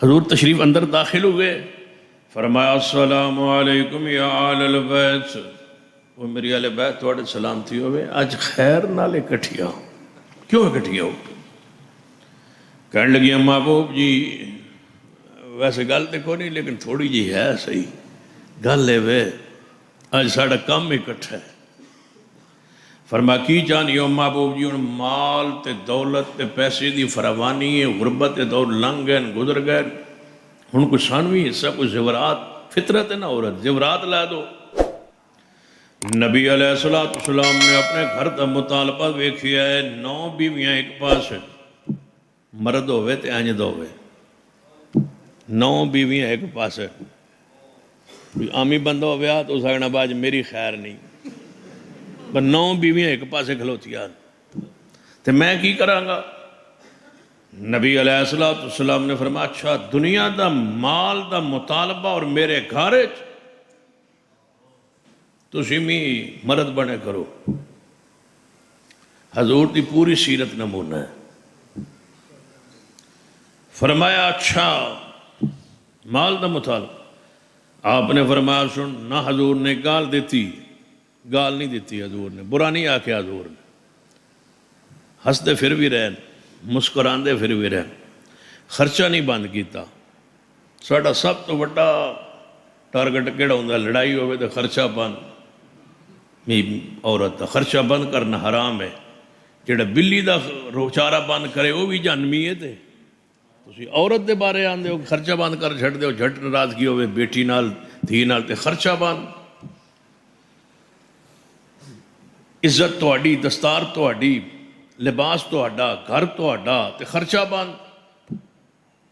حضور تشریف اندر داخل ہوئے، فرمایا السلام علیکم یا آل البیت، وہ میری آل بیت تھوڑے سلامتی ہوئے، آج خیر نال اکٹھیا ہو، کیوں اکٹھیا ہو؟ کہنے لگی محبوب جی ویسے گل تو کوئی نہیں لیکن تھوڑی جی ہے صحیح گل ہے وے، آج ساڑا کام اکٹھا ہے۔ فرمایا کی چاہنی ہو محبوب جی؟ ان مال تے دولت تے پیسے دی فراوانی ہے، غربت تے دور لنگ گئے گزر گئے، ہن کوئی سانوی حصہ کوئی زیورات، فطرت ہے نا عورت، زیورات لا دو۔ نبی علیہ السلام نے اپنے گھر دا مطالبہ ویکھیا ہے، 9 بیویاں ایک پاس ہیں، مرد ہوئے تے آنجد ہوئے، 9 بیویاں ایک پاس ہیں۔ عامی بندہ ہویا تو سکنا باج میری خیر نہیں، پر 9 بیویاں ایک پاسے کھلوتیاں تو میں کی کراں گا؟ نبی علیہ السلام نے فرمایا اچھا دنیا دا مال دا مطالبہ اور میرے گھر تسی می مرد بنے کرو۔ حضور دی پوری سیرت نمونہ ہے۔ فرمایا اچھا مال دا مطالبہ، آپ نے فرمایا سن نہ حضور نے گال دیتی، گال نہیں دیتی حضور نے، برا نہیں آکھیا حضور نے، ہستے پھر بھی رہن، مسکران دے پھر بھی رہن، خرچہ نہیں بند کیتا۔ ساڑھا سب تو بڑا ٹارگٹ کیڑا ہوندہ لڑائی ہوئے تو خرچہ بند، عورت دا خرچہ بند کرنا حرام ہے، جڑا بلی دا روچارہ بند کرے وہ بھی جہنمی ہے تے تسی عورت دے بارے آن دے ہو خرچہ بند کر چھڑ دے ہو، جھٹ ناراضگی ہوئے بیٹی نال دھی نال تے خرچہ بند، عزت تہاڈی، دستار تہاڈی، لباس تہاڈا، گھر تہاڈا تے خرچہ بند۔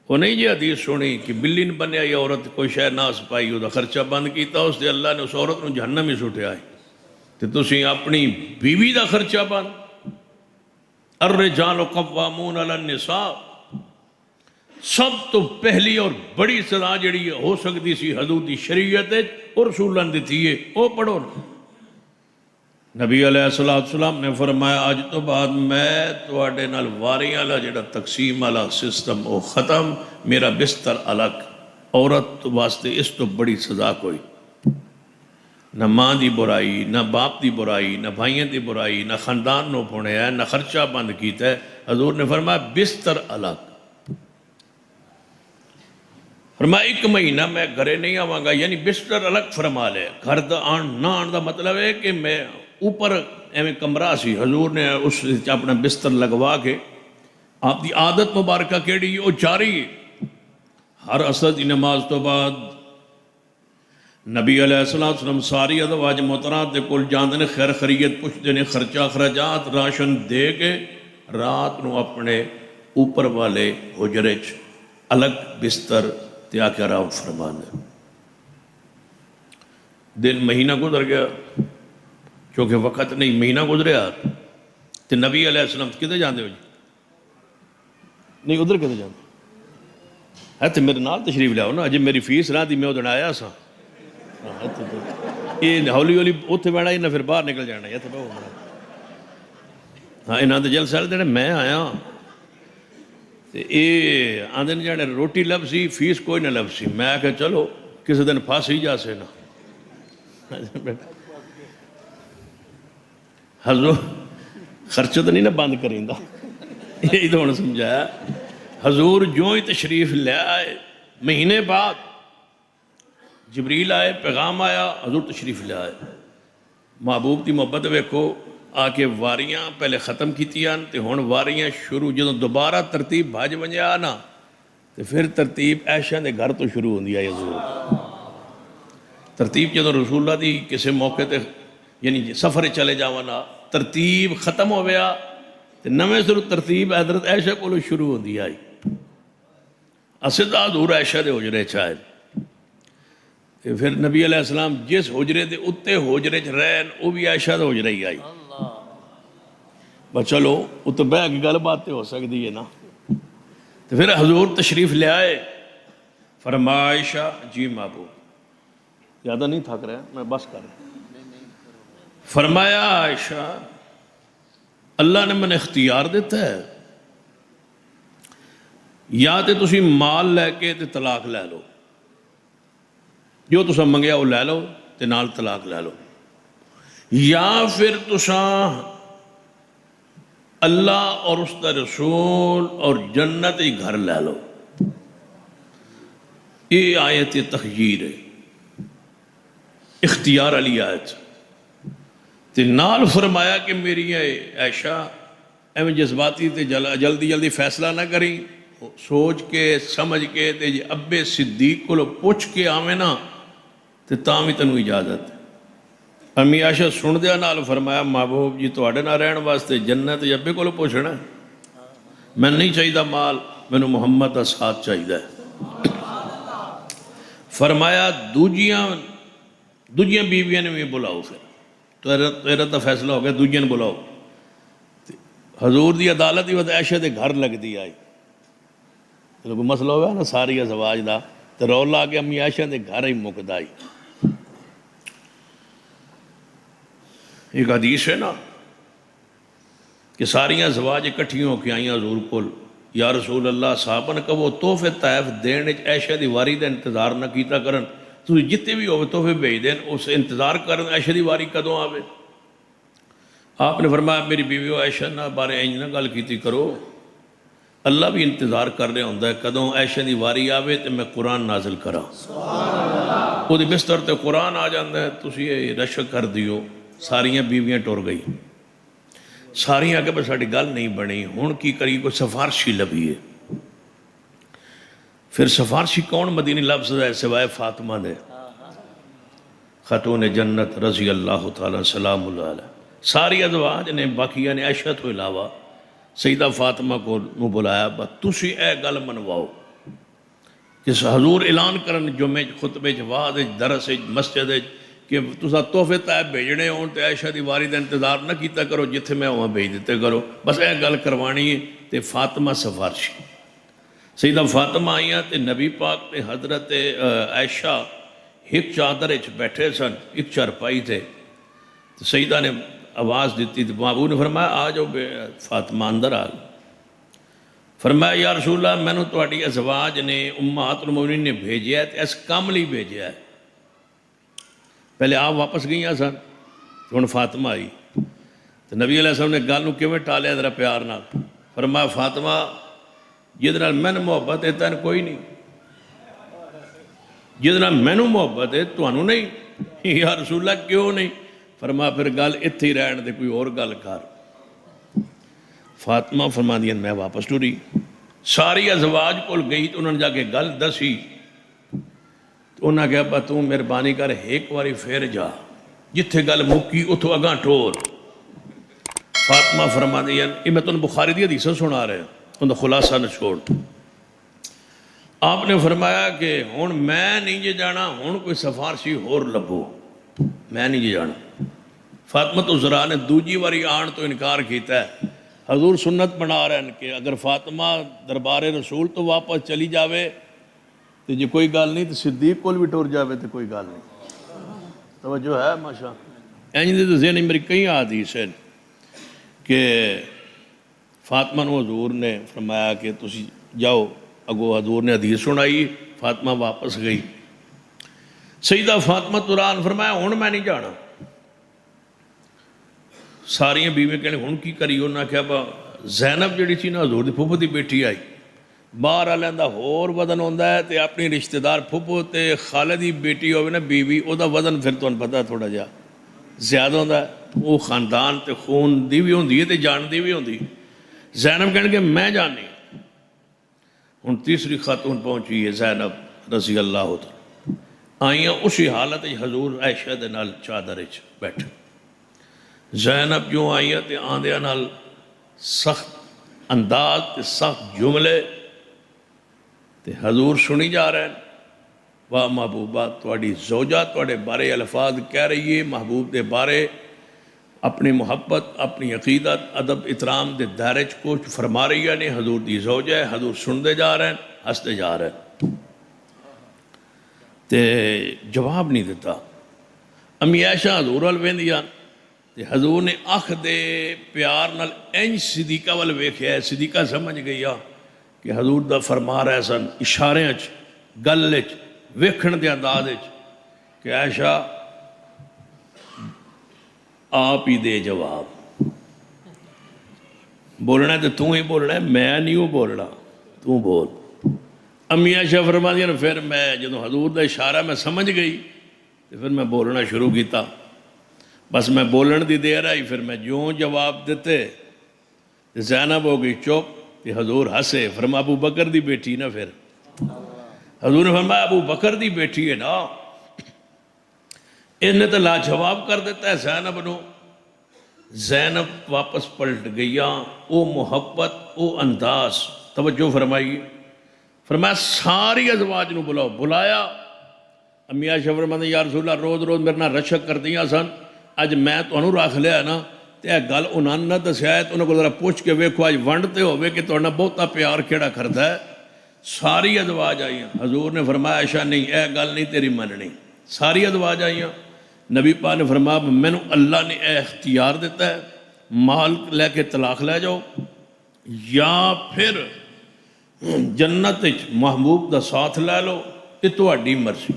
وہ نہیں جی حدیث سنی کہ بلی نے بنیا یا عورت کوئی شے ناس پائی ہو دا خرچہ بند کیتا، اس دے اللہ نے اس عورت نو جہنم ہی سٹیا ہے، تے تسی اپنی بیوی دا خرچہ بند۔ الرجال قوامون علی النساء، سب تو پہلی اور بڑی سزا جڑی ہو سکتی سی حدود شریعت اور رسولان دیتی ہے وہ پڑھو۔ نبی علیہ السلام نے فرمایا آج تو بعد میں تواڈے نال واریاں والا جڑا تقسیم والا سسٹم وہ ختم، میرا بستر الگ، عورت واسطے اس تو بڑی سزا کوئی نہ، ماں دی برائی نہ باپ دی برائی نہ بھائیاں دی برائی نہ خاندان نو پھوڑیا ہے نہ خرچہ بند کیتا ہے۔ حضور نے فرمایا بستر الگ، فرمایا 1 مہینہ میں گھرے نہیں آواں گا، یعنی بستر الگ فرما لے، گھر دا آن نہ آن دا مطلب ہے کہ میں اوپر ایویں کمرہ سی، حضور نے اس اپنا بستر لگوا کے آپ دی عادت مبارکہ کیڑی وہ جاری ہے۔ ہر عصر دی نماز تو بعد نبی علیہ السلام ساری ازواج محترمات دے کول جاندے نے، خیر خیریت پوچھتے نے، خرچہ اخراجات راشن دے کے رات نو اپنے اوپر والے حجرے چ الگ بستر تے آ کے آرام فرمانے۔ دن مہینہ گزر گیا، چونکہ وقت نہیں، مہینہ گزریا تو نبی علیہ السلام کدھر جاندے ہو جی؟ نہیں ادھر کدھر جاندے ہے تو میرے نال تشریف لے آؤ نا، اجے میری فیس نہ دی میں ادھر آیا سا، یہ ہولی ہولی اتنے بیٹھا ہی نہ پھر باہر نکل جانا ہے۔ ہاں انہاں دے جلسے والے دن میں آیا یہ آندے نے جانے روٹی لب سی فیس کوئی نہ لب سی، میں کہ چلو کسی دن پھاس ہی جا سے نا حضور خرچہ تو نہیں نا بند کریں دا، یہی تو انہوں نے سمجھایا۔ حضور جو ہی تشریف لے آئے، مہینے بعد جبریل آئے، پیغام آیا، حضور تشریف لے آئے، محبوب دی محبت ویکھو، آ کے واریاں پہلے ختم کیتیاں تے ہن واریاں شروع، جدوں دوبارہ ترتیب بھاج ونجا نا تے پھر ترتیب عائشہ دے گھر تو شروع ہوندی ہے۔ حضور ترتیب جدوں رسول اللہ دی کسی موقع تے یعنی سفر چلے جاوانا ترتیب ختم ہو گیا تے نویں سر ترتیب حضرت عائشہ کو شروع ہوندی آئی۔ اسدہ حضور عائشہ دے حجرے چاہے پھر نبی علیہ السلام جس حجرے دے اتے حجرے چ رہن وہ بھی عائشہ دے حجرے ہی آئی۔ بس چلو وہ تو بہ کے گل بات ہو سکتی ہے نا۔ تو پھر حضور تشریف لے آئے، فرمایا عائشہ جی محبوب، زیادہ نہیں تھک رہا میں بس کر رہا، فرمایا عائشہ اللہ نے میں نے اختیار دیتا ہے یا تو تسی مال لے کے تے طلاق لے لو، جو تسا منگیا وہ لے لو تے نال طلاق لے لو، یا پھر تساں اللہ اور اس کا رسول اور جنت ہی گھر لے لو۔ یہ آیت تخییر ہے، اختیار علی آیت تے نال فرمایا کہ میری عائشہ ایویں جذباتی تے جلدی جلدی فیصلہ نہ کری، سوچ کے سمجھ کے تے جی ابے صدیق کو پوچھ کے آویں نا تے تاں بھی تینوں اجازت ہے۔ امی عائشہ سن دیا نال فرمایا محبوب جی تواڈے نال رہن واسطے جنت ابے کو پوچھنا ہے، میں نہیں چاہیے مال، مینوں محمد کا ساتھ چاہیے۔ فرمایا دوجیاں بیویاں نے بھی بلاؤ، پھر تیرا تو فیصلہ ہو گیا، دوجیاں نے بلاؤ۔ حضور دی عدالت ہی وقت عائشہ دے گھر لگ دی آئی، کوئی مسئلہ ہوا نا ساری ازواج دا تو رولا کے امی عائشہ دے گھر ہی مکد آئی۔ ایک حدیث ہے نا کہ ساریاں ازواج اکٹھیوں کے آئیں حضور کول، یا رسول اللہ صحابہ نے کہو تحفے طائف دین عائشہ دی واری دا انتظار نہ کیتا کرن، تو جتے بھی ہوئے تحفے بھیج دین اس انتظار کرن عائشہ دی واری کدوں آوے۔ آپ نے فرمایا میری بیوی عائشہ نہ بارے اینج نہ گل کیتی کرو، اللہ بھی انتظار کر رہا ہوں کدوں عائشہ دی واری آوے تے میں قرآن نازل کراں۔ وہ دی بستر تے قرآن آ جاندہ ہے، تسی یہ رشک کر دیو۔ ساریاں بیویاں ٹور گئی، ساریاں کہ بس ساڑی گل نہیں بنی، ہون کی کری کوئی سفارشی لبھی ہے۔ پھر سفارشی کون مدینی لفظ ہے سوائے فاطمہ دے، خاتون جنت رضی اللہ تعالیٰ سلام اللہ علیہ۔ ساری ازواج نے باقیہ نے عائشہ تو علاوہ سیدہ فاطمہ کو بلایا، بس تسی اے گل منواؤ جس حضور اعلان کرن جمعے خطبے جواز درس مسجد کہ تسا تحفے طائف بھیجنے ہون تے عائشہ دی واری دا انتظار نہ کیتا کرو، جتھے میں وہاں بھیج دیتے کرو، بس اے گل کروانی ہے۔ تے فاطمہ سفارشی سیدہ فاطمہ آئیاں تے نبی پاک تے حضرت عائشہ ایک چادر اچ بیٹھے سن، ایک چارپائی تھے، سیدہ نے آواز دیتی تھی، محبوب نے فرمایا آ جاؤ فاطمہ اندر آ گئی۔ فرمایا یا رسول اللہ میں نے تواڈی ازواج نے امہات المومنین نے بھیجیا ہے تے اس کام لئی بھیجیا ہے۔ پہلے آپ واپس گئیاں سن، ہن فاطمہ آئی تو نبی علیہ السلام نے گل نوں کیویں ٹالیا ذرا پیار نال۔ فرمایا فاطمہ جہدے نال مینوں محبت ہے تینوں کوئی نہیں، جہدے نال مینوں محبت ہے تانوں نہیں۔ یا رسول اللہ کیوں نہیں؟ فرمایا پھر گل اتھے ہی رہن دے، کوئی اور گل کر۔ فاطمہ فرماندیاں میں واپس ٹری، ساری ازواج کول گئی تو انہوں نے جا کے گل دسی تو انہوں نے کہا با تو مہربانی کر ایک واری پھر جا، جتھے گل مکی اتھو اگاں ٹور۔ فاطمہ فرماندیاں یہ میں تمہیں بخاری دی حدیث سنا رہے ہیں، ان خلاصہ نہ چھوڑ۔ آپ نے فرمایا کہ ہن میں نہیں جے جانا، ہن کوئی سفارشی ہور لبو، میں نہیں جے جانا۔ فاطمہ تو زرا نے دوجی واری آن تو انکار کیتا ہے۔ حضور سنت بنا رہے ہیں کہ اگر فاطمہ دربار رسول تو واپس چلی جاوے تو جی کوئی گل نہیں، تو صدیق کول بھی ٹور جاوے تو کوئی گل نہیں۔ توجہ ہے ماشاء اینج دے ذہن میری کئی حدیث ہیں کہ فاطمہ نو حضور نے فرمایا کہ تسی جاؤ، اگو حضور نے حدیث سنائی، فاطمہ واپس گئی۔ سیدہ فاطمہ تران فرمایا ہن میں نہیں جانا۔ ساریاں بیویں کہنے ہن کی کری؟ انہاں کہا با زینب جڑی تھی نا حضور دی پھوپھو دی بیٹی آئی، باہر والوں دا ہور وزن ہوندا ہے تے اپنی رشتہ دار پھوپھو تے خالد دی بیٹی ہوئے نا بیوی، او دا وزن پھر تمہیں پتہ تھوڑا جا زیادہ ہوندا ہے، وہ خاندان تے خون دی بھی ہوندی ہے تے جان دی بھی ہوندی۔ زینب کہنے کہ میں جانی۔ ہن تیسری خاتون پہنچی ہے زینب رضی اللہ عنہ، آئیاں اسی حالت حضور عائشہ دے نال چادر وچ بیٹھے۔ زینب جو آئیاں تے آندیاں نال سخت انداز تے سخت جملے تے حضور سنی جا رہے ہیں، واہ محبوبہ تواڈی زوجہ تواڈے بارے الفاظ کہہ رہی ہے، محبوب دے بارے اپنی محبت اپنی عقیدت ادب احترام دے دائرے چ کچھ فرما رہی ہے، نہیں حضور دی زوجہ ہے۔ حضور سنتے جا رہے ہیں، ہستے جا رہے ہیں تے جواب نہیں دیتا۔ امی عائشہ حضور وال ویندیاں تے حضور نے اکھ دے پیار نال انج صدیقہ وال ویکھیا ہے، صدیقہ سمجھ گئی کہ حضور دا فرما رہے سن اشارے گل ویکھن دے انداز کہ عائشہ آپ ہی دے جواب، بولنا ہے تو تو ہی بولنا ہے، میں نہیں ہوں بولنا، تو بول۔ امی عائشہ فرما دیا پھر میں جدوں حضور دا اشارہ میں سمجھ گئی تو پھر میں بولنا شروع کیتا، بس میں بولن دی دیر آئی، پھر میں جو جواب دیتے زینب ہو گئی چپ، کہ حضور ہسے، فرما ابو بکر دی بیٹی نا، پھر حضور نے فرمایا ابو بکر دی بیٹی ہے نا، انہیں تو لاجواب کر دیتا ہے زینب نو۔ زینب واپس پلٹ گیا، او محبت او انداز، توجہ فرمائی، فرمایا ساری ازواج نو بلاؤ، بلایا۔ امی عائشہ فرماندی یا رسول اللہ روز روز میرے نال رشک کردیاں سن، اج میں تانوں رکھ لیا نا تے اے گل انہاں نہ دسیا ہے، تو انہاں کو ذرا پوچھ کے ویکھو اج ونڈتے ہوئے کہ تہاڈا بہتا پیار کیڑا کردا ہے۔ ساری ازواج آئیاں، حضور نے فرمایا عائشہ نہیں اے گل نہیں تیری مننی، ساری ازواج آئیاں۔ نبی پاک نے فرمایا مینوں اللہ نے اے اختیار دیتا ہے، مال لے کے طلاق لے جاؤ یا پھر جنت محبوب دا ساتھ لے لو، یہ تہاڈی مرضی،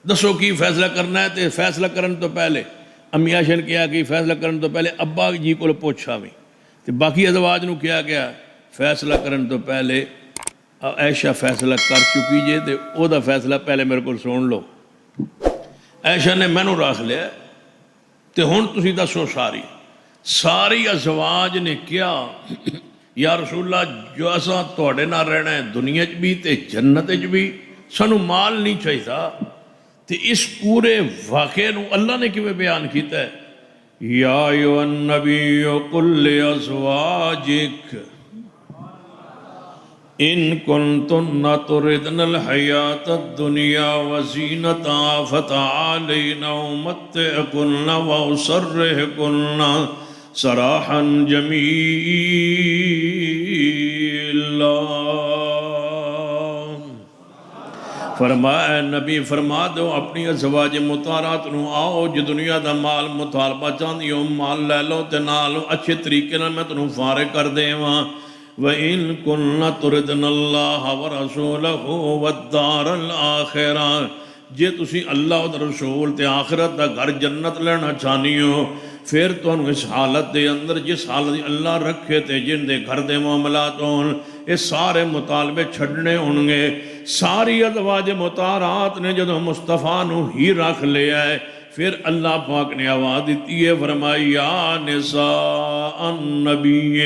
دسو کی فیصلہ کرنا ہے۔ تے فیصلہ کرن تو پہلے امی عائشہ نے کیا کہ فیصلہ کرن تو پہلے ابا جی کو پوچھا بھی، تے باقی ازواج نو کیا گیا فیصلہ کرن تو پہلے عائشہ فیصلہ کر چکی جے تے او دا فیصلہ پہلے میرے کو سن لو۔ عائشہ نے مینوں رکھ لیا تے ہن تسی دسو ساری ازواج نے کیا یا رسول اللہ جو اساں تواڈے نال رہنا ہے دنیا چ بھی تے جنت چ بھی، سانو مال نہیں چاہیدا۔ تے اس پورے واقعے نو اللہ نے کیویں بیان کیتا ہے، یا ایھا النبی قل لازواجک ان کنتن تردن الحیات الدنیا وزینتها فتعالین امتعکن واسرحکن سراحا جمیلا۔ فرمایا نبی فرما دو اپنی ازواج مطہرات نو آؤ جو دنیا دا مال مطالبہ چاہندی ہو مال لے لو تے نال اچھے طریقے نال میں تنوں فارغ کر دیواں۔ وَإِن كُنَّ تُرِدْنَ اللَّهَ وَرَسُولَهُ وَالدَّارَ الْآخِرَةَ، جے تسی اللہ اور رسول تے آخرت دا گھر جنت لینا چاہنی ہو، پھر تو اس حالت دے اندر جس حالت اللہ رکھے تے جن دے گھر دے معاملات ہون، یہ سارے مطالبے چھڑنے ہونگے۔ ساری ازواج مطہرات نے جدو مصطفیٰ نو ہی رکھ لیا ہے، پھر اللہ پاک نے آواز دیتی ہے، فرمائی یا نساء النبی،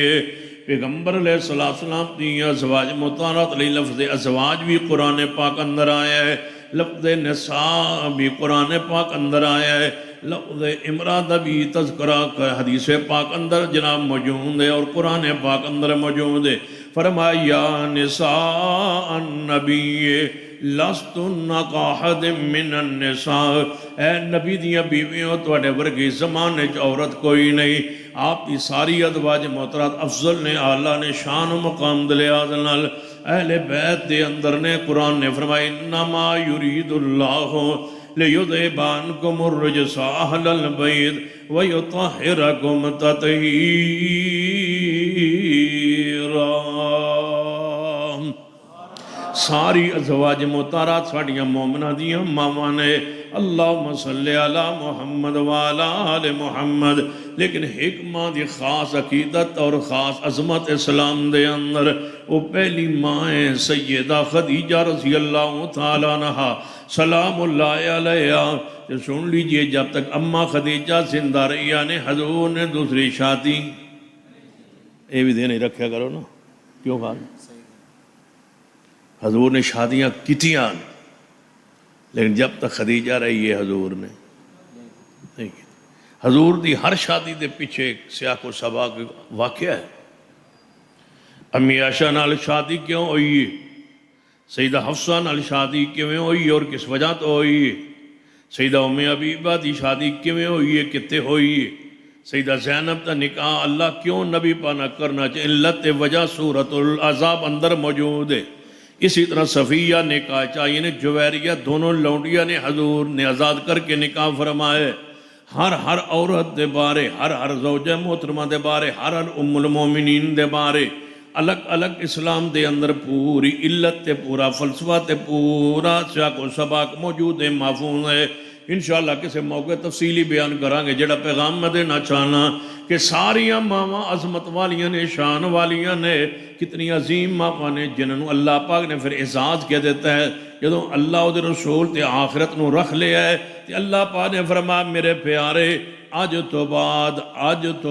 پیغمبر علیہ السلام دی ازواج مطہرات علیہ لفظ ازواج بھی قرآن پاک اندر آیا ہے، لفظ نساء بھی قرآن پاک اندر آیا ہے، لفظ امراد بھی تذکرہ حدیث پاک اندر جناب موجود ہے اور قرآن پاک اندر موجود ہے۔ فرمایا یا نساء النبی لستن کاحد من النساء، اے نبی دیاں بیویوں تواڈے ورگی زمانے چ عورت کوئی نہیں۔ آپ کی ساری ازواج محترمات افضل نے، اعلیٰ نے، شان و مقام دے لحاظ نال اہل بیت دے اندر نے قرآن نے فرمایا انما یرید اللہ لیذھب عنکم الرجس اہل البیت ویطہرکم تطہیرا۔ ساری ازواج مطہرات ساڑیاں مومنہ دیاں ماما نے، اللہم صلی علی محمد وعلا آل محمد، لیکن حکمہ دی خاص عقیدت اور خاص عظمت اسلام دے اندر وہ پہلی مائیں سیدہ خدیجہ رضی اللہ تعالیٰ عنہا سلام اللہ علیہ، جو سن لیجئے جب تک اماں خدیجہ زندہ رہی نے حضور نے دوسری شادی اے بھی دے نہیں رکھیا کرو نا، کیوں خان حضور نے شادیاں کیتیاں لیکن جب تک خدیجہ رہی ہے حضور نے نہیں کی۔ حضور دی ہر شادی دے پیچھے ایک سیاق و سباق واقعہ ہے۔ امی عائشہ نال شادی کیوں ہوئی ہے، سیدہ حفصہ نال شادی کیوں ہوئی ہے اور کس وجہ تو ہوئی ہے، سیدہ ام حبیبہ دی شادی کیوں ہوئی ہے، کتے ہوئی ہے، سیدہ زینب دا نکاح اللہ کیوں نبی پانا کرنا چاہے، علت وجہ سورۃ العذاب اندر موجود ہے۔ اسی طرح صفیہ نکاح چاہیے نے جویریہ دونوں لونڈیاں نے حضور نے آزاد کر کے نکاح فرمائے۔ ہر عورت دے بارے، ہر زوجہ محترمہ دے بارے، ہر ام المومنین دے بارے الگ الگ اسلام دے اندر پوری علت تے پورا فلسفہ تے پورا سیاق و سباق موجود ہے، محفوظ ہے۔ انشاءاللہ کسی موقع تفصیلی بیان کرانگے۔ جڑا پیغام میں دینا چاہنا کہ ساریاں ماواں عظمت والیاں نے، شان والیاں نے، کتنی عظیم ماواں نے جنہوں اللہ پاک نے پھر اعزاز کہہ دیتا ہے جدوں اللہ و دے رسول تے آخرت نو رکھ لیا ہے تے اللہ پاک نے فرمایا میرے پیارے آج تو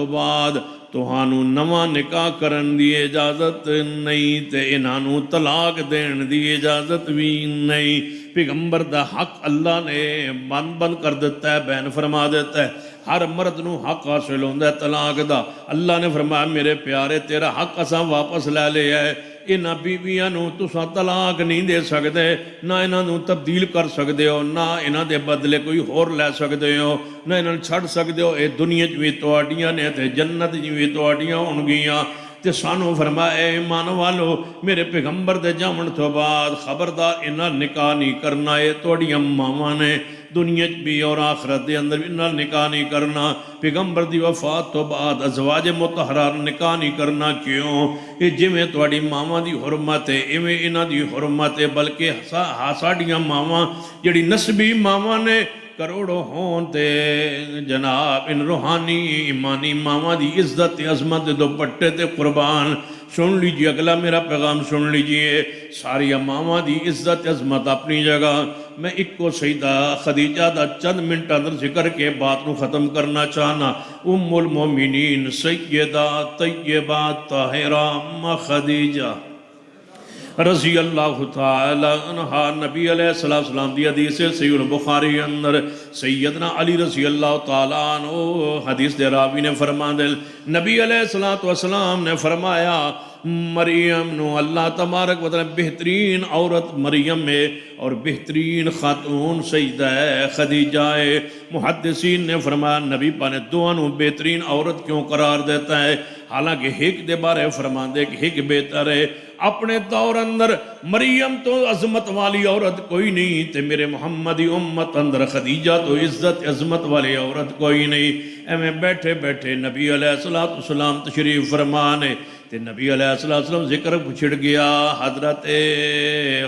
بعد توہانو نواں نکاح کرن دی اجازت نہیں تے انہانو طلاق دین دی اجازت بھی نہیں۔ پیغمبر دا حق اللہ نے بند کر دیتا ہے، بیان فرما دیتا ہے۔ ہر مرد نو حق حاصل ہوندہ ہے طلاق دا۔ اللہ نے فرمایا میرے پیارے تیرا حق اساں واپس لے لیا ہے، انہاں بیویاں نو تساں طلاق نہیں دے سکتے، نہ انہاں نو تبدیل کر سکتے ہو، نہ انہاں دے بدلے کوئی اور لے سکتے ہو، نہ انہاں چھڑ سکتے ہو۔ اے دنیا بھی تواڈیاں نے تے جنت بھی تواڈیاں ہونگیاں۔ تے سانو فرمایا اے ایمان والو میرے پیغمبر دے جامن تو بعد خبردار انہاں نکاح نہیں کرنا، اے تواڈیاں ماواں نے دنیا بھی اور آخرت دے اندر انہاں نکاح نہیں کرنا۔ پیغمبر دی وفات تو بعد ازواج مطہرہ نکاح نہیں کرنا، کیوں؟ یہ جویں تواڈی ماواں دی حرمت ہے ایویں انہاں دی حرمت ہے، بلکہ ساڈیاں ماواں جڑی نسبی ماواں نے کروڑوں ہون تے جناب ان روحانی ایمانی ماواں دی عزت عظمت دوپٹے تے قربان۔ سن لیجئے اگلا میرا پیغام سن لیجئے، ساری ماواں دی عزت عظمت اپنی جگہ۔ میں ایک کو سیدہ خدیجہ دا چند منٹ اندر ذکر کے بات نو ختم کرنا چاہنا۔ ام المومنین سیدہ طیبہ طاہرہ ام خدیجہ رضی اللہ تعالی عنہ، نبی علیہ السلام دی حدیث صحیح البخاری اندر سیدنا علی رضی اللہ تعالی عنہ حدیث دے راوی نے فرما دل نبی علیہ السلام نے فرمایا مریم نو اللہ تبارک و تعالی بہترین عورت مریم ہے اور بہترین خاتون سیدہ خدیجہ ہے۔ محدثین نے فرمایا نبی پاک نے دونوں بہترین عورت کیوں قرار دیتا ہے؟ حالانکہ ایک دے بارے فرما دے کہ ایک بہتر ہے۔ اپنے دور اندر مریم تو عظمت والی عورت کوئی نہیں تے میرے محمدی امت اندر خدیجہ تو عزت عظمت والی عورت کوئی نہیں۔ میں بیٹھے بیٹھے نبی علیہ السلام تشریف فرمانے تے نبی علیہ السلام ذکر چھڑ گیا حضرت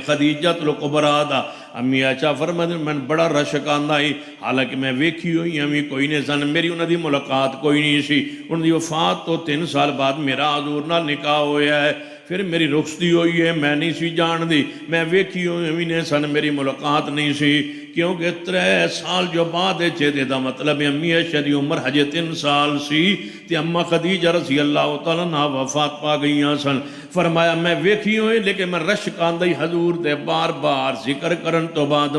خدیجہ الکبریٰ دا۔ امی عائشہ فرماتے ہیں میں بڑا رشک آندا ہی، حالانکہ میں ویکھی ہوئی ہمیں کوئی نہیں سن، میری انہاں دی ملاقات کوئی نہیں سی۔ انہاں دی وفات تو 3 سال بعد میرا حضور نال نکاح ہویا ہے، پھر میری رخصتی ہوئی ہے، میں نہیں سی جان دی، میں ویکھی ہوئی ہمیں نہیں سن، میری ملاقات نہیں سی، کیونکہ 3 سال جو بعد چیتے دا مطلب امی عائشہ دی عمر حجے 3 سال سی تے اماں خدیجہ رضی اللہ تعالیٰ عنہا وفات پا گئیاں سن۔ فرمایا میں ویکھی ہوئی لیکن میں رشک آندہ ہی حضور دے بار بار ذکر کرن تو بعد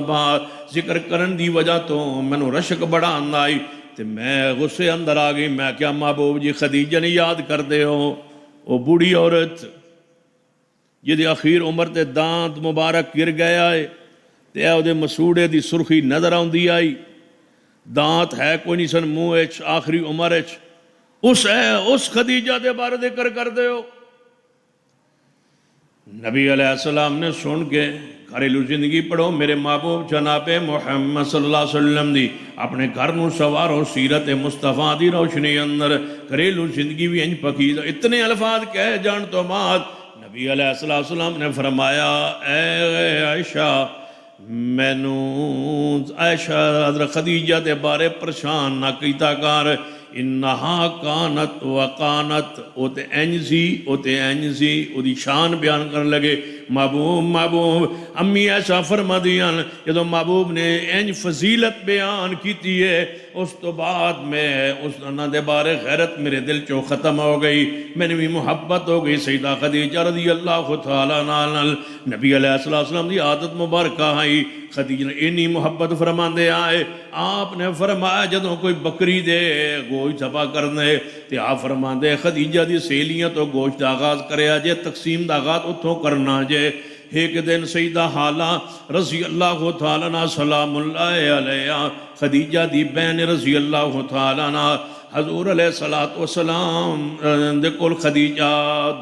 ذکر کرن دی وجہ تو میں نو رشک بڑا آندہ ہی تے میں غصے اندر آ گئی۔ میں کیا محبوب جی خدیجہ نہیں یاد کر دے ہو؟ وہ بوڑھی عورت جدی آخیر عمر تے دانت مبارک گر گیا ہے تے او دے مسوڑے دی سرخی نظر آندی آئی، دانت ہے کوئی نہیں سن منہ اچ آخری عمر اچ، اس خدیجہ دے بارے ذکر کر دے ہو؟ نبی علیہ السلام نے سن کے گھریلو زندگی پڑھو میرے محبوب جناب محمد صلی اللہ علیہ وسلم دی، اپنے گھر نو سوارو سیرت مصطفیٰ دی روشنی اندر، گھریلو زندگی بھی انج پکی۔ اتنے الفاظ کہہ جان تو بعد نبی علیہ السلام نے فرمایا اے عائشہ میں نو عائشہ حضرت خدیجہ دے بارے پریشان نہ کیتا کر، انہا کانت وقانت، او تے انجزی او دی شان بیان کرنے لگے۔ محبوب امی ایسا فرما دیاں جدو محبوب نے انج فضیلت بیان کیتی ہے اس تو بعد میں اس انہاں دے بارے غیرت میرے دل چو ختم ہو گئی، میں نے بھی محبت ہو گئی سیدہ خدیجہ رضی اللہ تعالیٰ عنہ۔ نبی علیہ السلام دی عادت مبارکہ آئی، خدیجہ نے انی محبت فرما دے آئے، آپ نے فرمایا جدوں کوئی بکری دے گوشت ذبح کرنے تے آپ فرما دے خدیجہ دی سہیلیاں تو گوشت آغاز کرے آجے، تقسیم دا آغاز اتھوں کرنا جے۔ ایک دن سیدہ حالہ رضی اللہ تعالیٰ عنہ سلام اللہ علیہ خدیجہ دی بہن رضی اللہ تعالیٰ عنہ حضور علیہ السلام دے کول خدیجہ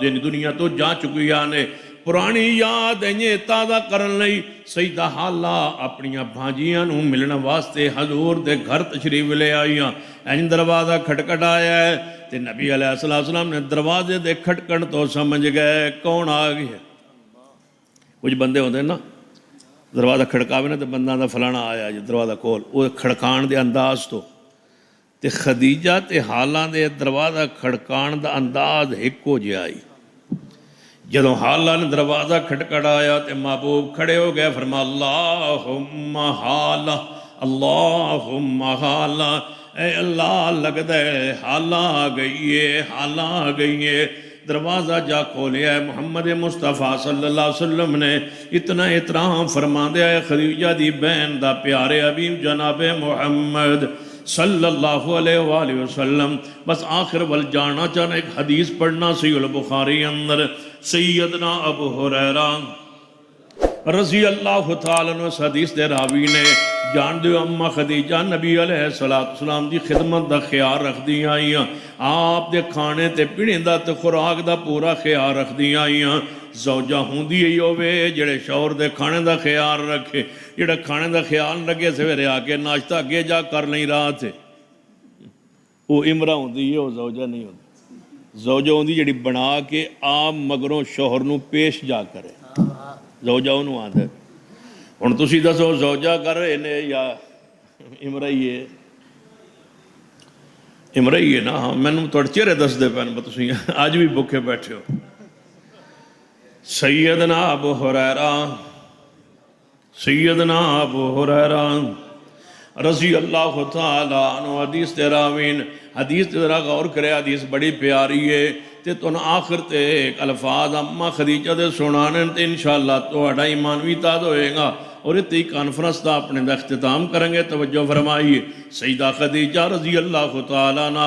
دنیا تو جا چکی آنے پرانی یاد انہیں تازہ کرن لئی سیدہ حالہ اپنیاں بھانجیاں نوں ملن واسطے حضور دے گھر تشریف لے آئیاں این دروازہ کھٹکھٹ آیا ہے تے نبی علیہ السلام نے دروازے دے کھٹکن تو سمجھ گئے کون آ گیا. کچھ بندے ہوندے نا دروازہ کھڑکاوے نا تے بندہ دا فلانا آیا جی دروازہ کول وہ کھڑکان دے انداز تو تے خدیجہ تے حالاں دے دروازہ کھڑکان دا انداز ہکو جے آئی. جدوں حالہ نے دروازہ کھٹکھٹایا تے محبوب کھڑے ہو گئے فرما اللہم حالہ اللہم حالہ اے اللہ لگ دے حالہ آ گئی ہے حالہ آ گئی ہے. دروازہ جا کھولیا ہے محمد مصطفیٰ صلی اللہ علیہ وسلم نے اتنا احترام فرما دیا ہے خدیجہ دی بہن دا پیارے حبیب جناب محمد صلی اللہ علیہ وآلہ وسلم. بس آخر ول جانا چاہنا ایک حدیث پڑھنا صحیح البخاری اندر سیدنا ابو ہریرہ رضی اللہ تعالیٰ عنہ اس حدیث دے راوی نے جان دیو اماں خدیجہ نبی علیہ السلام دی خدمت دا خیال رکھ دی آئیاں آپ دے کھانے تے پینے دا تے خوراک دا پورا خیال رکھ دی آئیاں. زوجہ ہوں دی ہوئے جڑے شوہر دے کھانے دا خیال رکھے جڑا کھانے دا خیال لگے سویرے آ کے ناشتہ اگے جا کر نہیں رہا تھے وہ امرہ ہوں دی ہے وہ زوجہ نہیں ہوں. زوجہ ہوں دی جڑی بنا کے آپ مگروں شوہر نو پیش جا کرے زوجہ انہوں آدھے ہن تسی دسو زوجہ کر رہے نے یا امرہ ہی ہے امرہ ہی ہے نا. ہاں میں نے توڑ چہرے دس دے پہن تسی آج بھی بکھے بیٹھے ہو. سیدنا ابو ہریرہ رضی اللہ تعالیٰ عنہ حدیث تے راوین حدیث تے ذرا غور کرے حدیث بڑی پیاری ہے تے تو آخر تے ایک الفاظ اماں خدیجہ دے سنانے تے انشاءاللہ تو اڑا ایمان بھی تاد ہوئے گا اور تی کانفرنس دا اپنے دا اختتام کریں گے. توجہ فرمائیے سیدہ خدیجہ رضی اللہ تعالیٰ عنہ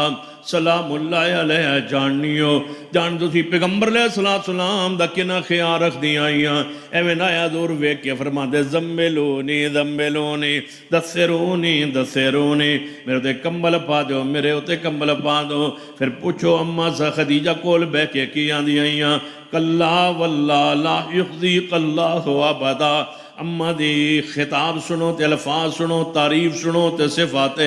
سلام اللہ علیہ جان دو سی پیغمبر علیہ السلام دا کنا خیال رکھ دی آئیاں ایویں نایا دور ویک کے فرما دے زمبلونی دسرونی میرے تے کمبل پا دو میرے تے کمبل پا دو. پھر پوچھو اماں سا خدیجہ کول بے کے کیاں دی آئیاں کلا واللہ لا یخزیق اللہ ابدا. اماں دی خطاب سنو تے الفاظ سنو تعریف سنو تے صفات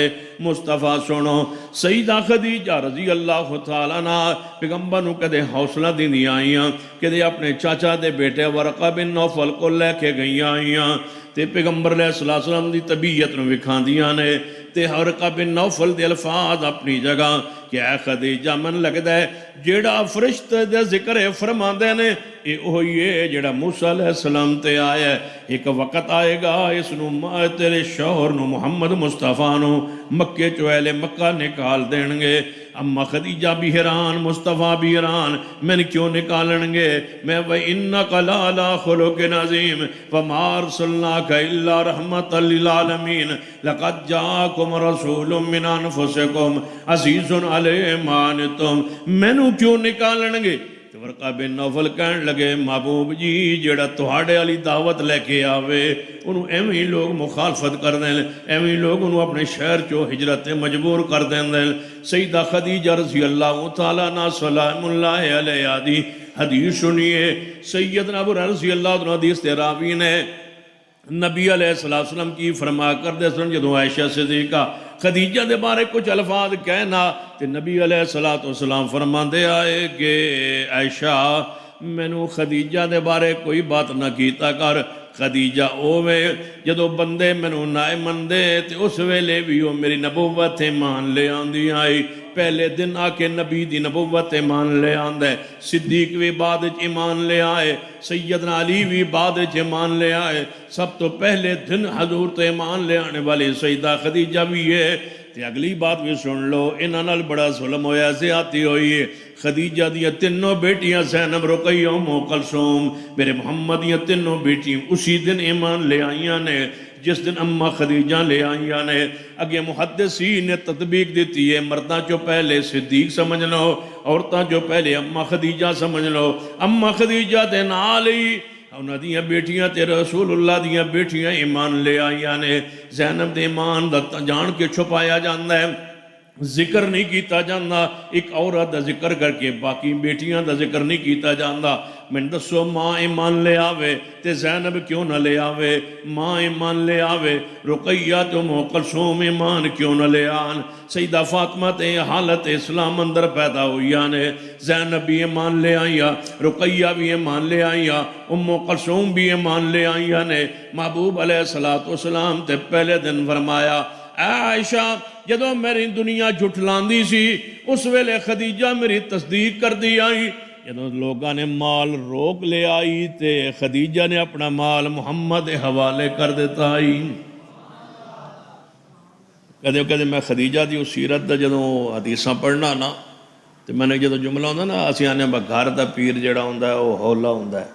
مصطفیٰ سنو. سیدہ خدیجہ رضی اللہ تعالیٰ عنہ پیغمبر نو کدے حوصلہ دی آئیاں کدے اپنے چاچا دے بیٹے ورقہ بن نوفل کو لے کے گئی آئیاں تے پیغمبر علیہ السلام دی طبیعت نو وکھان دیاں نے تے ورقہ بن نوفل دے الفاظ اپنی جگہ کہ اے خدیجہ من لگدا ہے جیڑا فرشتے دے ذکر فرما دے نے اے ہوئی ہے جیڑا موسیٰ علیہ السلام تے آیا ہے. ایک وقت آئے گا اس نو تیرے شوہر نو محمد مصطفیٰ نو مکے چو اہل مکہ نکال دیں گے. اما خدیجہ بھی حیران مصطفیٰ بھی حیران میں نے کیوں نکالیں گے میں وَإِنَّكَ لَعَلَىٰ خُلُقٍ عَظِيمٍ وَمَا أَرْسَلْنَاكَ إِلَّا رَحْمَةً لِلْعَالَمِينَ لَقَدْ جَاءَكُمْ رَسُولٌ مِّنْ أَنفُسِكُمْ عَزِيزٌ عَلَيْهِ مَا عَنِتُّمْ میں نے کیوں نکالیں گے. ورقہ بن نوفل کہنے لگے محبوب جی جڑا تہاڑے علی دعوت لے کے آوے انہوں ایویں لوگ مخالفت کر دیں ایویں لوگ انہوں اپنے شہر چو ہجرت مجبور کر دیں. سیدہ خدیجہ رضی اللہ تعالیٰ عنہ سلام اللہ علیہ دی حدیث سنیے. سیدنا ابو ہریرہ رضی اللہ عنہ حدیث تے راوی نے نبی علیہ السلام کی فرما کر دے سن جدو عائشہ صدیقہ خدیجہ دے بارے کچھ الفاظ کہنا تے نبی علیہ السلام فرما دے آئے کہ عائشہ میں نو خدیجہ دے بارے کوئی بات نہ کیتا کر. خدیجہ اوے جدو بندے میں نو نائے مندے تے اس ویلے بھی وہ میری نبوت ایمان لے آندی آئی. پہلے دن آکے نبی دی نبوت ایمان لے آندے صدیق بھی بعد ایمان لے آئے سیدنا علی بھی بعد ایمان لے آئے. سب تو پہلے دن حضور تو ایمان لے آنے والی سیدہ خدیجہ بھی ہے. تے اگلی بات بھی سن لو انہاں نال بڑا ظلم ہویا زیادتی ہوئی ہے. خدیجہ دیا تینوں بیٹیاں زینب رقیہ ام کلثوم میرے محمد دیا تینوں بیٹیاں اسی دن ایمان لے آئیاں نے جس دن اماں خدیجہ لے آئیاں نے. اگے محدثین نے تطبیق دیتی ہے مرداں جو پہلے صدیق سمجھ لو عورتاں جو پہلے اماں خدیجہ سمجھ لو. اماں خدیجہ دے نال ہی انہاں دیاں بیٹیاں تے رسول اللہ دیاں بیٹیاں ایمان لے آئیاں نے. زینب دے ایمان دا جان کے چھپایا جاندہ ہے ذکر نہیں کیتا جاندہ، ایک عورت دا ذکر کر کے باقی بیٹیاں دا ذکر نہیں کیتا جاندہ۔ میں دسو ماں ایمان لے آوے تے زینب کیوں نہ لے آوے، ماں ایمان لے آوے رقیہ تے ام کلثوم ایمان کیوں نہ لے آن، سیدہ فاطمہ تے حالت اسلام اندر پیدا ہوئی آنے، زینب بھی ایمان لے آئیا، رقیہ بھی ایمان لے آئیا، ام کلثوم بھی ایمان لے آئیا نے۔ محبوب علیہ السلام تے پہلے دن فرمایا اے عائشہ جدو میری دنیا جھٹلاندی سی اس ویلے خدیجہ میری تصدیق کر دی آئی، جدو لوگاں نے مال روک لے آئی تے خدیجہ نے اپنا مال محمد حوالے کر دیتا آئی۔ کہتے میں خدیجہ دی سیرت دا جدو حدیثاں پڑھنا نا تو میں نے جدو جملہ ہوندہ نا اسی آنے با گھر دا پیر جڑا ہوندہ ہے وہ ہولا ہوندہ ہے۔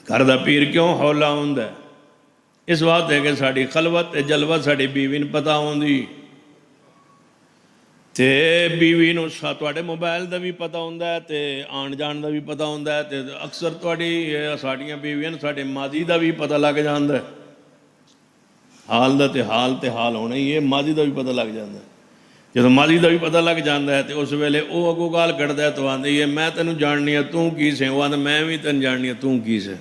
گھر دا پیر کیوں ہولا ہوندہ ہے؟ اس بات ہے کہ ساڑھی خلوت جلوہ ساڑھی بیوی نے پتا ہوندی تے بیوی نو ساڑھے موبائل دا بھی پتا ہوندہ ہے تے آن جان دا بھی پتا ہوندہ ہے تے اکثر ساڑھیاں بیویاں ساڑھے ماضی دا بھی پتا لگ جاندہ ہے، حال دا تے حال ہونا ہی ہے، ماضی دا بھی پتا لگ جاندہ ہے۔ جب ماضی دا بھی پتا لگ جاندہ ہے تے اس ویلے او اگو گال کردہ ہے تو آندھی ہے میں تینوں جاننی ہے توں کی سے، وہ آندھا میں بھی تین جاننی ہے توں کی سے۔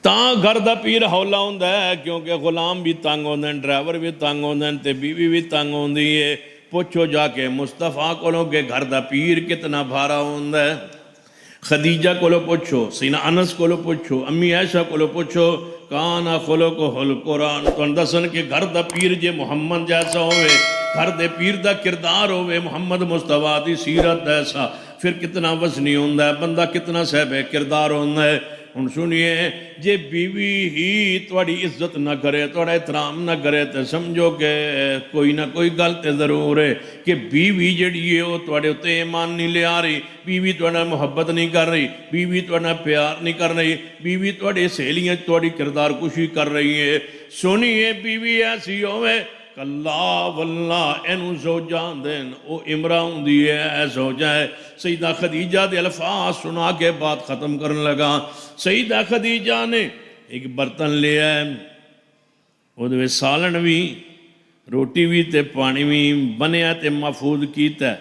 تاں گھر دا پیر ہولا ہوندہ ہے کیونکہ غلام بھی تنگ ہوندہ ہیں، ڈرائیور بھی تنگ ہوندہ ہیں تے بیوی بھی تنگ ہوندی ہے۔ پوچھو جا کے مصطفیٰ کو لو کہ گھر دا پیر کتنا بھارا ہوندہ ہے، خدیجہ کو لو پوچھو، سینہ انس کو لو پوچھو، امی عائشہ کو لو پوچھو، کانا خلق القرآن تو اندسن کہ گھر دا پیر جے محمد جیسا ہوئے، گھر دے پیر دا کردار ہوئے محمد مصطفیٰ دی سیرت ایسا، پھر کتنا وزنی ہوندہ ہے، بندہ کتنا صاحب کردار ہوندہ ہے۔ ان سنیے جے بیوی ہی توڑی عزت نہ کرے توڑا احترام نہ کرے تو سمجھو کہ کوئی نہ کوئی غلط ضرور ہے کہ بیوی جڑی ہے وہ توڑے اتے ایمان نہیں لے آ رہی، بیوی توڑا محبت نہیں کر رہی، بیوی توڑا پیار نہیں کر رہی، بیوی توڑے سہیلیاں توڑی کردار کشی کر رہی ہے۔ سنیے بیوی ایسی ہوئے اللہ واللہ اینو زوجان دین او امراؤں دیئے اے زوجہ ہے۔ سیدہ خدیجہ دے الفاظ سنا کے بات ختم کرنے لگا۔ سیدہ خدیجہ نے ایک برتن لیا ہے وہ دوے سالن بھی روٹی بھی تے پانی بھی بنیا تے محفوظ کیتا ہے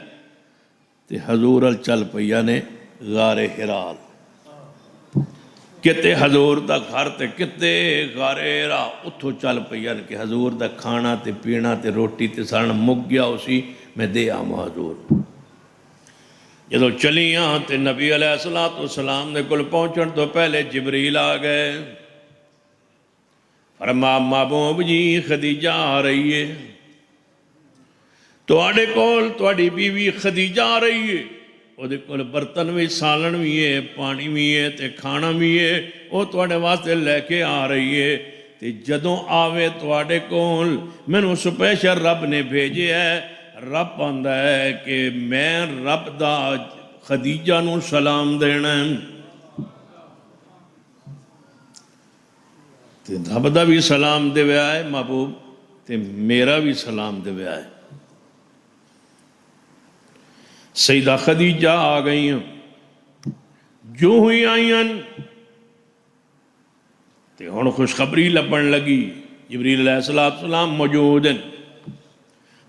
تے حضور ال چل پیا نے غار حرال، کتے حضور دا گھر تے کتے غار حرا اتھو چل پیا کہ حضور دا کھانا تے پینا تے روٹی تے سارن مک گیا اسی میں دے آما حضور۔ جدو چلیاں تے نبی علیہ السلام نے کل پہنچن تو پہلے جبریل آ گئے، فرما محبوب جی خدیجہ آ رہی ہے، تو آڑے کول تو آڑی بیوی خدیجہ آ رہی ہے، وہ دے کول برتن بھی سالن بھی ہے پانی بھی ہے تے کھانا بھی ہے، وہ تو آڑے واسطے لے کے آ رہی ہے۔ تے جدوں آوے تو آڑے کول میں نے سپیشل رب نے بھیجے ہے، رب آندہ ہے کہ میں رب دا خدیجہ نو سلام دینا ہے، تے رب دا بھی سلام دے وے آئے محبوب تے میرا بھی سلام دے وے آئے۔ سیدہ خدیجہ آ گئی ہیں، جو ہوئی آئیں تے ہن خوشخبری لبن لگی، جبریل علیہ السلام موجود ہیں،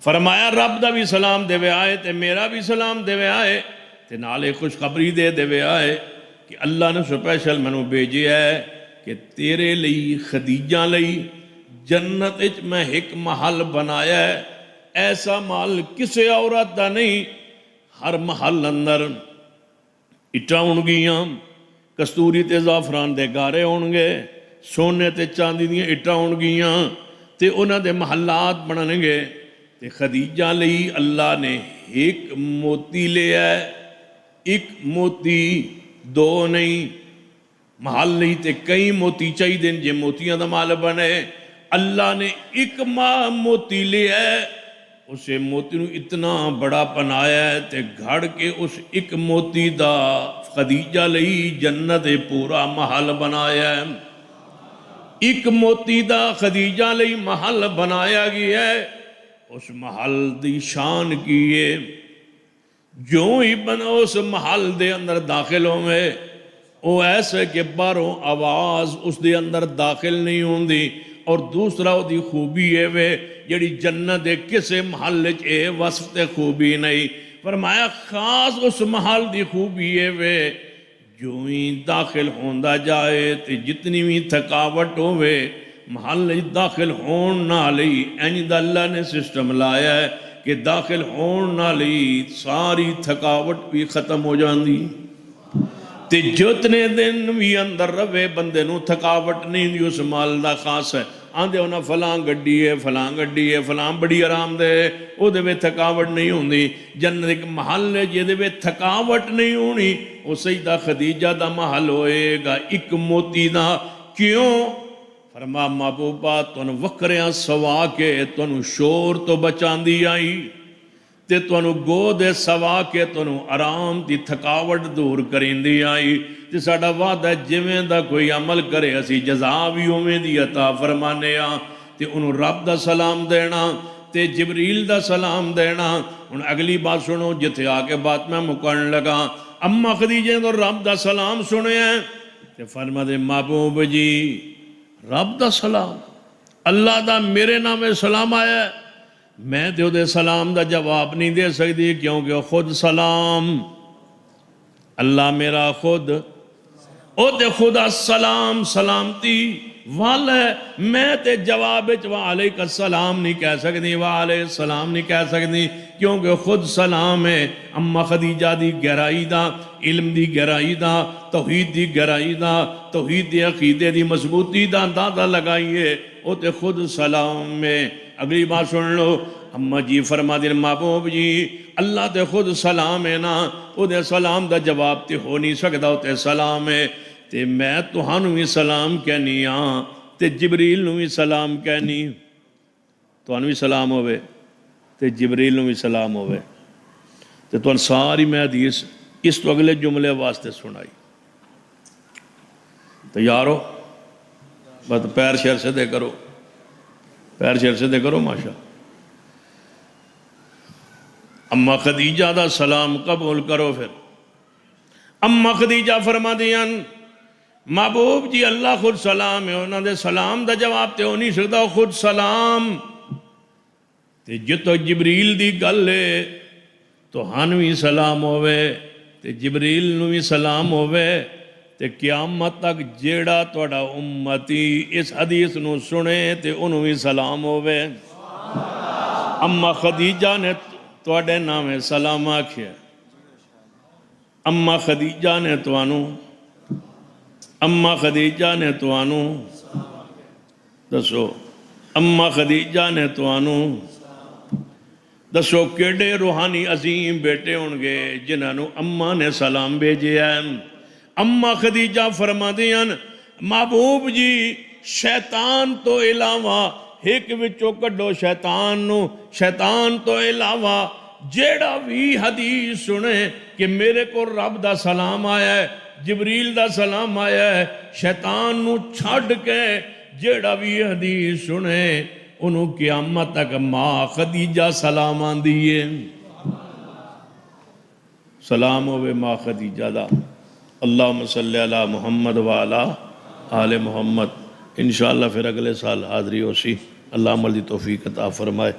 فرمایا رب دا بھی سلام دے وے آئے تے میرا بھی سلام دے وے آئے تے نالے خوشخبری دے وے آئے کہ اللہ نے سپیشل منو بھیجے ہے کہ تیرے لئی خدیجہ لئی جنت اچ میں ایک محل بنایا ہے، ایسا محل کسے عورت دا نہیں، ہر محل اندر اٹھا ہونگیاں، کستوری تے زعفران دے گارے ہونگے، سونے تے چاندی دیاں اٹھا ہونگیاں تے انہاں دے محلات بننے گے۔ تے خدیجہ لئی اللہ نے ایک موتی لیا ہے، ایک موتی دو نہیں، محل لئی تے کئی موتی چاہی دیں جے موتیاں دا محل بنے، اللہ نے ایک موتی لیا ہے، اسے موتی نو اتنا بڑا بنایا ہے تے گھڑ کے اس ایک موتی دا خدیجہ لئی جنت پورا محل بنایا ہے، ایک موتی دا خدیجہ لئی محل بنایا گیا ہے۔ اس محل دی شان کیے جو ہی بنا اس محل دے اندر داخل ہوئے وہ ایسے کہ باروں آواز اس دے اندر داخل نہیں ہوندی، اور دوسرا وہ دی خوبی ہے وے جڑی جنت دے کسے محل اے وصف تے خوبی نہیں. فرمایا خاص اس محل دی خوبی ہے وے جو ہی داخل ہوندہ جائے تے جتنی بھی تھکاوٹ ہوئے محل داخل ہون نہ لئی. اینی دا اللہ نے سسٹم لایا ہے کہ داخل ہون نہ لئی ساری تھکاوٹ بھی ختم ہو جاندی تے جتنے دن بھی اندر روے بندے نو تھکاوٹ نہیں دی. اس محل دا خاص ہے. آندے ہونا فلاں گڈی ہے فلاں بڑی آرام دے او دے وے تھکاوٹ نہیں ہوندی. جنت ایک محل ہے جے دے وے تھکاوٹ نہیں ہونی. او سیدہ خدیجہ دا محل ہوئے گا ایک موتی دا. کیوں؟ فرما محبوبہ تن وکریاں سوا کے تنو شور تو بچان دی آئی تے تنو گو دے سوا کے تنو آرام دی تھکاوٹ دور کریں دی آئی. تے ساڑا وعدہ جویں دا کوئی عمل کرے اسی جزا بھی ہوئے دی عطا فرمانے آ. تے انہوں رب دا سلام دینا تے جبریل دا سلام دینا. ان اگلی بات سنو جتے آکے بات میں مکرن لگا. اما خدیجہ تو رب دا سلام سنے ہیں تے فرما دے محبوب جی رب دا سلام اللہ دا میرے نام سلام آیا ہے. میں دے دے سلام دا جواب نہیں دے سکتی کیونکہ خود سلام اللہ میرا خود او دے خدا سلام سلامتی والا ہے. میں تے جواب وعلیک السلام نہیں کہہ سکتی وعلیہ السلام نہیں کہہ سکتی کیونکہ خود سلام ہے. اما خدیجہ دی گہرائی دا علم دی گہرائی دا توحید دی گہرائی دا توحید دی عقیدے دی مضبوطی دا اندازہ لگائیے او تے خود سلام میں. اگلی بات سن لو. اما جی فرما دیر محبوب جی اللہ تے خود سلام ہے نا او دے سلام دا جواب تے ہو نہیں سکتا او تے سلام ہے. تے میں تہانوں بھی سلام کہنی ہاں تے جبریل نو بھی سلام کہنی. تہانوں بھی سلام ہوئے تے جبریل نو بھی سلام ہوئے. تے تہان ساری میں حدیث اس تو اگلے جملے واسطے سنائی. تیار ہو؟ بس پیر شیر سے دے کرو پیر شیر سے دے کرو ماشاء. اما خدیجہ دا سلام قبول کرو. پھر اما خدیجہ فرما دیاں محبوب جی اللہ خود سلام ہے انہوں نے سلام دا جواب تے ہو نہیں سکتا خود سلام. تے جتو جبریل دی گل ہے تو ہنوی سلام ہوئے تے جبریل نوی سلام ہوئے تے قیامت تک جیڑا توڑا امتی اس حدیث نو سنے تے انہوں بھی سلام ہوئے. اما خدیجہ نے توڑے نام سلام آکھیا. اما خدیجہ نے توانو اما خدیجہ نے توانو دسو اما خدیجہ نے توانو دسو کیڑے روحانی عظیم بیٹے ہونگے جنہاں نو اما نے سلام بھیجے ہیں. اما خدیجہ فرما دیاں محبوب جی شیطان تو علاوہ ایک وچو کڈو شیطان تو علاوہ جیڑا بھی حدیث سنے کہ میرے کو رب دا سلام آیا ہے جبریل دا سلام آیا ہے شیطان نو چھڑ کے جیڑا بھی حدیث سنے انہوں قیامت تک ماں خدیجہ سلام آن دیئے. سلام ہوئے ماں خدیجہ دا. اللہم صلی علی محمد وعلا آل محمد. انشاءاللہ پھر اگلے سال حاضری ہو سی. اللہ عمل دی توفیق عطا فرمائے.